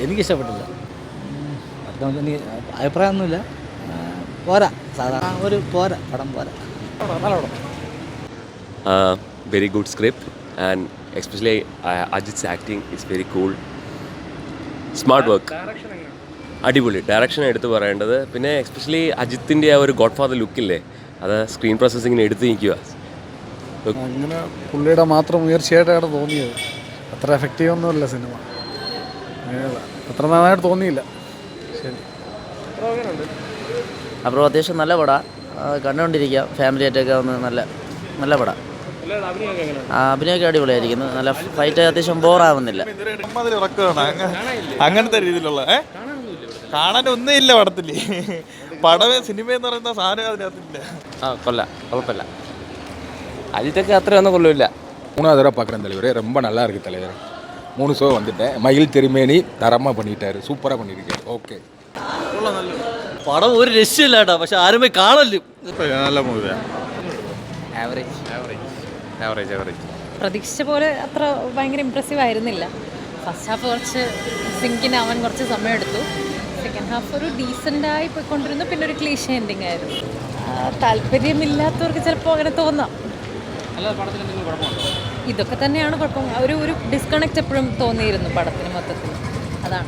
എനിക്കിഷ്ടപ്പെട്ടില്ല. എനിക്ക് അഭിപ്രായമൊന്നുമില്ല. പോരാ, സാധാരണ ഒരു പോരാ, പടം പോരാ. നല്ല പടം. Very good script and especially Ajit's acting is very cool. Smart work. അടിപൊളി ഡയറക്ഷൻ എടുത്ത് പറയേണ്ടത്. പിന്നെ എക്സ്പെഷ്യലി അജിത്തിൻ്റെ ആ ഒരു ഗോഡ് ഫാദർ ലുക്കില്ലേ, അത് സ്ക്രീൻ പ്രോസസ്സിങ്ങിന് എടുത്ത് നിൽക്കുക. അങ്ങനെ പുള്ളിയുടെ മാത്രം ഉയർച്ചയായിട്ടാണ് തോന്നിയത്. അത്ര എഫക്റ്റീവ് ഒന്നുമല്ല സിനിമ, അത്ര നന്നായിട്ട് തോന്നിയില്ല. ശരി, അപ്പോൾ അത്യാവശ്യം നല്ല പടമാണ്, കണ്ടുകൊണ്ടിരിക്കുക. ഫാമിലി ആയിട്ടൊക്കെ വന്ന് നല്ല പടം. അഭിനയൊക്കെ അടിപൊളിയായിരിക്കുന്നു. നല്ല ഫൈറ്റ് അത്യാവശ്യം ബോറാവുന്നില്ല. അങ്ങനത്തെ രീതിയിലുള്ള കാണാനൊന്നും ഇല്ല പടത്തിൽ. പടമേ സിനിമ എന്ന് പറയുന്ന സാധനം അതിനകത്തില്ല. കുഴപ്പമില്ല. അജിത്തൊക്കെ അത്രയൊന്നും കൊള്ളില്ല. 3வது தடவை பார்க்குறேன் தலைவர், ரொம்ப நல்லா இருக்குது தலைவர். 3 ஷோ வந்துட்டேன். மயில் திருமேனி தரமாக பண்ணிட்டாரு, சூப்பராக பண்ணியிருக்காரு. ஓகே, പടം ഒരു രക്ഷയില്ല കേട്ടോ, പക്ഷെ ആരും പോയി കാണല്ലോ. നല്ല മൂവിയാണ്. ആവറേജ്. പ്രതീക്ഷിച്ച പോലെ അത്ര ഭയങ്കര ഇമ്പ്രസീവ് ആയിരുന്നില്ല. ഫസ്റ്റ് ഹാഫ് കുറച്ച് സിങ്കിനാവാൻ കുറച്ച് സമയമെടുത്തു. സെക്കൻഡ് ഹാഫ് ഒരു ഡീസൻ്റായി പോയിക്കൊണ്ടിരുന്നു. പിന്നെ ഒരു ക്ലീഷ എൻഡിങ് ആയിരുന്നു. താല്പര്യമില്ലാത്തവർക്ക് ചിലപ്പോൾ അങ്ങനെ തോന്നാം. ഇതൊക്കെ തന്നെയാണ് കുഴപ്പം. ഒരു ഡിസ്കണക്റ്റ് എപ്പോഴും തോന്നിയിരുന്നു പടത്തിന് മൊത്തത്തിൽ. അതാണ്.